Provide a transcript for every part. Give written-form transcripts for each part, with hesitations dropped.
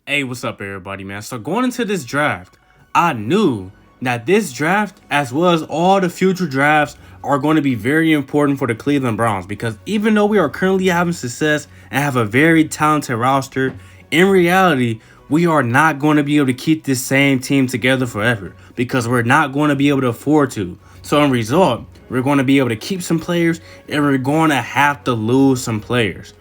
Hey, what's up, everybody, man? So going into this draft, I knew that this draft, as well as all the future drafts, are going to be very important for the Cleveland Browns because even though we are currently having success and have a very talented roster, in reality, we are not going to be able to keep this same team together forever because we're not going to be able to afford to. So in result, we're going to be able to keep some players and we're going to have to lose some players.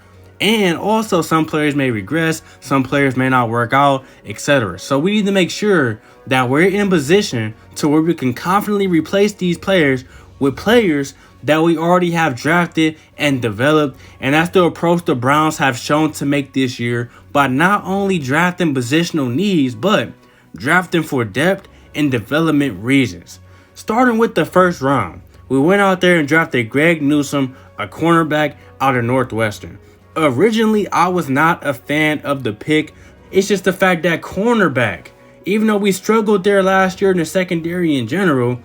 And also some players may regress, some players may not work out, etc. So we need to make sure that we're in position to where we can confidently replace these players with players that we already have drafted and developed. And that's the approach the Browns have shown to make this year by not only drafting positional needs, but drafting for depth and development reasons. Starting with the first round, we went out there and drafted Greg Newsome, a cornerback out of Northwestern. Originally, I was not a fan of the pick. It's just the fact that cornerback, even though we struggled there last year in the secondary in general,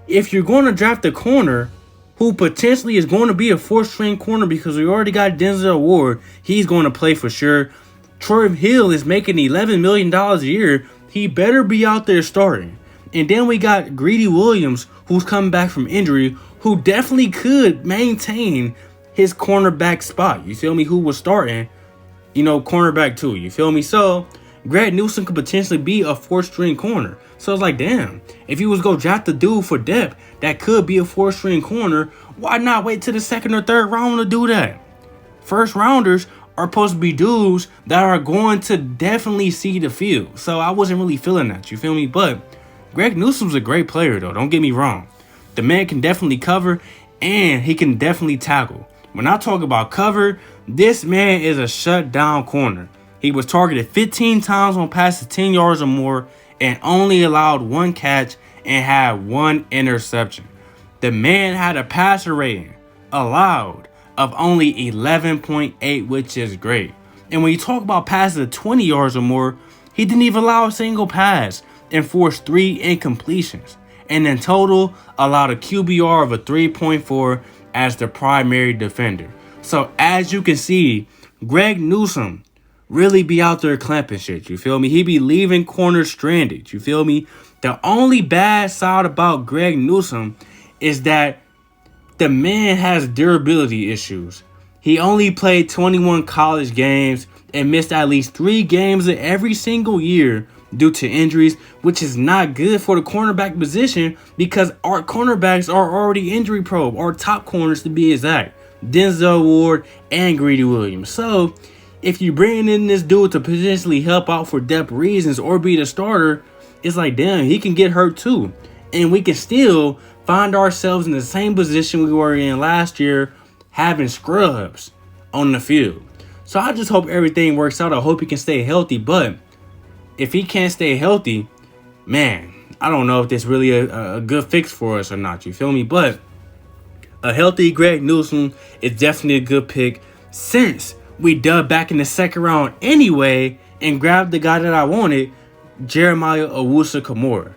if you're going to draft a corner who potentially is going to be a fourth-string corner because we already got Denzel Ward, he's going to play for sure. Troy Hill is making $11 million a year. He better be out there starting. And then we got Greedy Williams, who's coming back from injury, who definitely could maintain his cornerback spot. You feel me? Who was starting, cornerback too. You feel me? So Greg Newsome could potentially be a fourth-string corner. So it's like, damn, if you was go draft the dude for depth that could be a fourth-string corner, why not wait till the second or third round to do that? First rounders are supposed to be dudes that are going to definitely see the field. So I wasn't really feeling that. You feel me? But Greg Newsome's a great player though. Don't get me wrong. The man can definitely cover and he can definitely tackle. When I talk about cover, this man is a shutdown corner. He was targeted 15 times on passes 10 yards or more and only allowed one catch and had one interception. The man had a passer rating allowed of only 11.8, which is great. And when you talk about passes of 20 yards or more, he didn't even allow a single pass and forced 3 incompletions. And in total, allowed a QBR of a 3.4 as the primary defender. So as you can see, Greg Newsome really be out there clamping shit. You feel me? He be leaving corners stranded. You feel me? The only bad side about Greg Newsome is that the man has durability issues. He only played 21 college games and missed at least 3 games of every single year due to injuries, which is not good for the cornerback position because our cornerbacks are already injury prone, our top corners to be exact, Denzel Ward and Greedy Williams. So if you bring in this dude to potentially help out for depth reasons or be the starter, it's like, damn, he can get hurt too. And we can still find ourselves in the same position we were in last year, having scrubs on the field. So I just hope everything works out. I hope he can stay healthy, but if he can't stay healthy, man, I don't know if this really a good fix for us or not. You feel me? But a healthy Greg Newsome is definitely a good pick since we dug back in the second round anyway and grabbed the guy that I wanted, Jeremiah Owusu-Koramoah.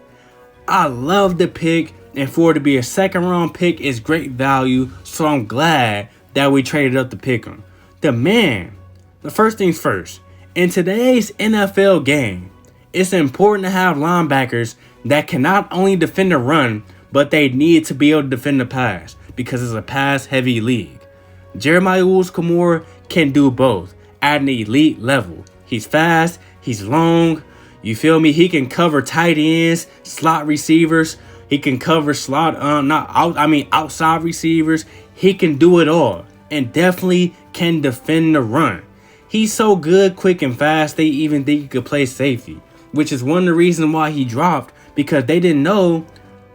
I love the pick, and for it to be a second round pick is great value, so I'm glad that we traded up to pick him. The first things first, in today's NFL game, it's important to have linebackers that can not only defend the run, but they need to be able to defend the pass because it's a pass-heavy league. Jeremiah Owusu-Koramoah can do both at an elite level. He's fast, he's long, you feel me? He can cover tight ends, slot receivers. He can cover outside receivers. He can do it all and definitely can defend the run. He's so good, quick, and fast, they even think he could play safety, which is one of the reasons why he dropped because they didn't know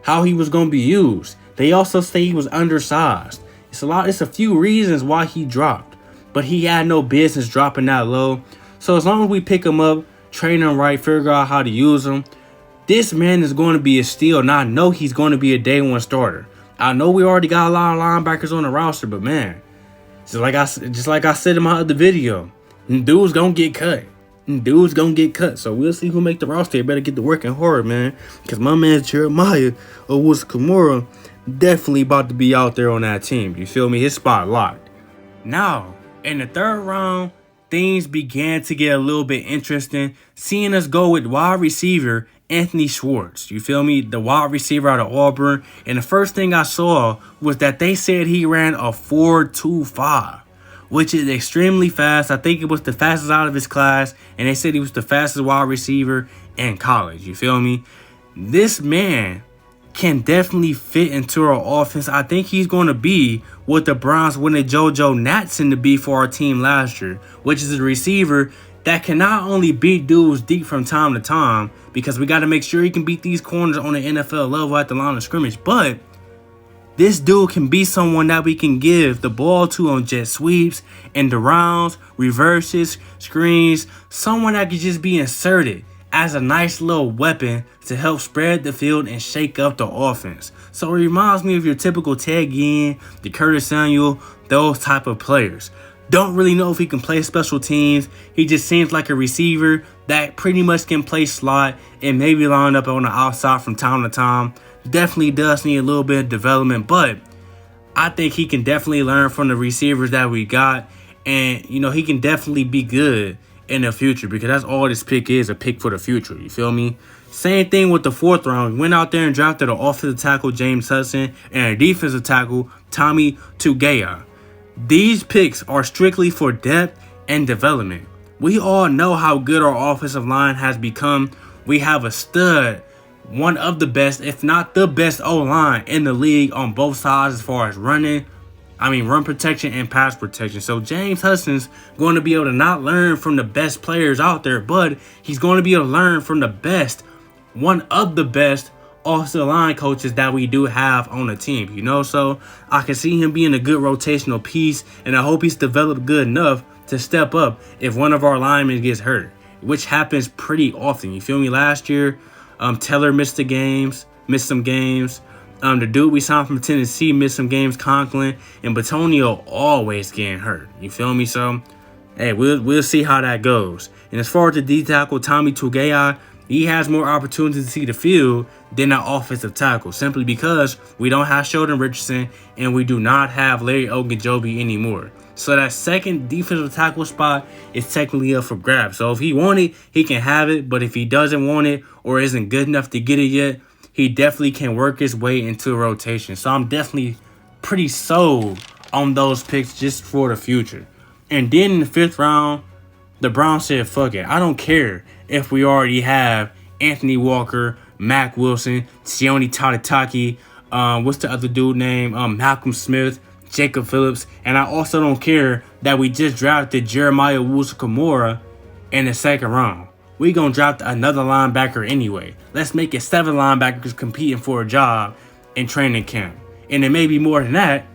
how he was going to be used. They also say he was undersized. It's a few reasons why he dropped, but he had no business dropping that low. So as long as we pick him up, train him right, figure out how to use him, this man is going to be a steal, and I know he's going to be a day one starter. I know we already got a lot of linebackers on the roster, but man, just like I said in my other video, dudes gonna get cut. So we'll see who make the roster. You better get to working hard, man, because my man Jeremiah Owusu-Koramoah definitely about to be out there on that team. You feel me? His spot locked. Now, in the third round, things began to get a little bit interesting, seeing us go with wide receiver Anthony Schwartz. You feel me? The wide receiver out of Auburn. And the first thing I saw was that they said he ran a 4.25, which is extremely fast. I think it was the fastest out of his class, and they said he was the fastest wide receiver in college. You feel me? This man can definitely fit into our offense. I think he's going to be what the Browns wanted JoJo Natson to be for our team last year, which is a receiver that can not only beat dudes deep from time to time, because we got to make sure he can beat these corners on the NFL level at the line of scrimmage, but this dude can be someone that we can give the ball to on jet sweeps, end arounds, reverses, screens, someone that could just be inserted as a nice little weapon to help spread the field and shake up the offense. So it reminds me of your typical Ted Ginn, the Curtis Samuel, those type of players. Don't really know if he can play special teams. He just seems like a receiver that pretty much can play slot and maybe line up on the outside from time to time. Definitely does need a little bit of development, but I think he can definitely learn from the receivers that we got. And, he can definitely be good in the future, because that's all this pick is, a pick for the future. You feel me? Same thing with the 4th round. We went out there and drafted an offensive tackle, James Hudson, and a defensive tackle, Tommy Togiai. These picks are strictly for depth and development. We all know how good our offensive line has become. We have a stud, one of the best, if not the best O-line in the league on both sides as far as run protection and pass protection. So James Hudson's going to be able to not learn from the best players out there, but he's going to be able to learn from the best, one of the best offensive line coaches that we do have on the team, So I can see him being a good rotational piece, and I hope he's developed good enough to step up if one of our linemen gets hurt, which happens pretty often. You feel me? Last year, Teller missed some games. The dude we signed from Tennessee missed some games, Conklin, and Batonio always getting hurt. You feel me? So, hey, we'll see how that goes. And as far as the D-tackle, Tommy Togiai, he has more opportunities to see the field than an offensive tackle, simply because we don't have Sheldon Richardson and we do not have Larry Ogunjobi anymore. So that second defensive tackle spot is technically up for grabs. So if he wants it, he can have it. But if he doesn't want it or isn't good enough to get it yet, he definitely can work his way into a rotation. So I'm definitely pretty sold on those picks just for the future. And then in the 5th round, the Browns said, fuck it. I don't care if we already have Anthony Walker, Mack Wilson, Sione Tadataki, what's the other dude name? Malcolm Smith, Jacob Phillips. And I also don't care that we just drafted Jeremiah owusu-koramoah in the 2nd round. We gonna draft another linebacker anyway. Let's make it 7 linebackers competing for a job in training camp. And it may be more than that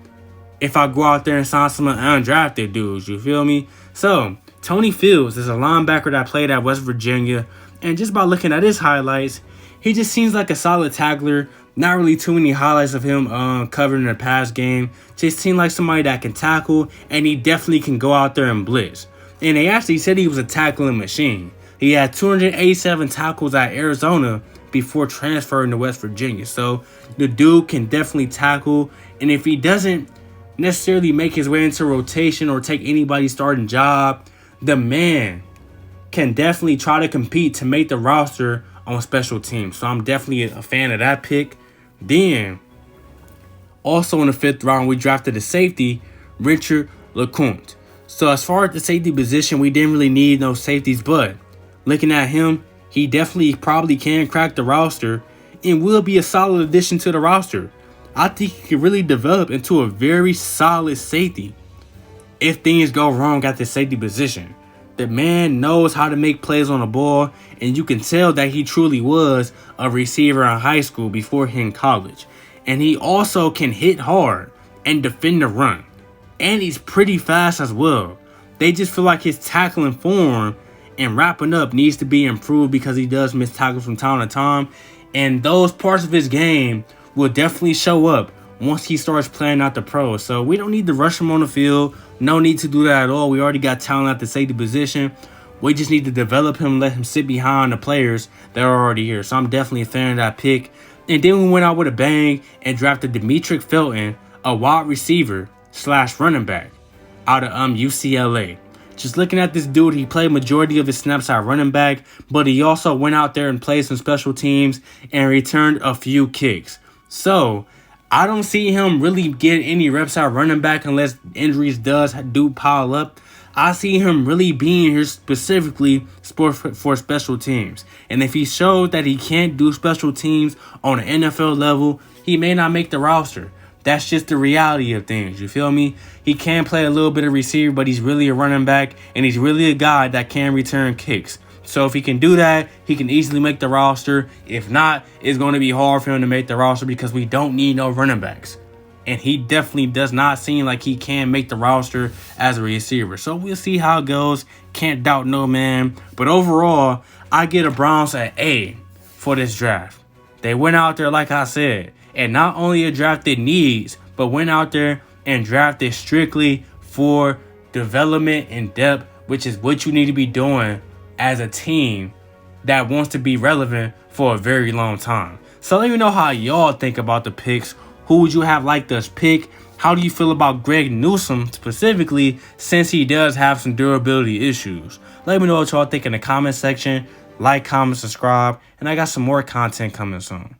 if I go out there and sign some undrafted dudes, you feel me? So, Tony Fields is a linebacker that played at West Virginia. And just by looking at his highlights, he just seems like a solid tackler. Not really too many highlights of him covering the pass game. Just seemed like somebody that can tackle, and he definitely can go out there and blitz. And they actually said he was a tackling machine. He had 287 tackles at Arizona before transferring to West Virginia. So the dude can definitely tackle. And if he doesn't necessarily make his way into rotation or take anybody's starting job, the man can definitely try to compete to make the roster on special teams. So I'm definitely a fan of that pick. Then, also in the 5th round, we drafted a safety, Richard LeCounte. So as far as the safety position, we didn't really need no safeties, but looking at him, he definitely probably can crack the roster and will be a solid addition to the roster. I think he could really develop into a very solid safety if things go wrong at the safety position. The man knows how to make plays on the ball, and you can tell that he truly was a receiver in high school before hitting college. And he also can hit hard and defend the run. And he's pretty fast as well. They just feel like his tackling form and wrapping up needs to be improved because he does miss tackles from time to time. And those parts of his game will definitely show up once he starts playing out the pros. So we don't need to rush him on the field. No need to do that at all. We already got talent at the safety position. We just need to develop him, let him sit behind the players that are already here. So I'm definitely a fan of that pick. And then we went out with a bang and drafted Demetric Felton, a wide receiver / running back out of UCLA. Just looking at this dude, he played majority of his snaps at running back, but he also went out there and played some special teams and returned a few kicks. So I don't see him really get any reps at running back unless injuries do pile up. I see him really being here specifically for special teams. And if he shows that he can't do special teams on an NFL level, he may not make the roster. That's just the reality of things. You feel me? He can play a little bit of receiver, but he's really a running back, and he's really a guy that can return kicks. So if he can do that, he can easily make the roster. If not, it's going to be hard for him to make the roster because we don't need no running backs. And he definitely does not seem like he can make the roster as a receiver. So we'll see how it goes. Can't doubt no man. But overall, I get a Browns at A for this draft. They went out there, like I said, and not only drafted needs, but went out there and drafted strictly for development and depth, which is what you need to be doing as a team that wants to be relevant for a very long time. So let me know how y'all think about the picks. Who would you have liked us pick? How do you feel about Greg Newsome specifically, since he does have some durability issues? Let me know what y'all think in the comment section. Like, comment, subscribe, and I got some more content coming soon.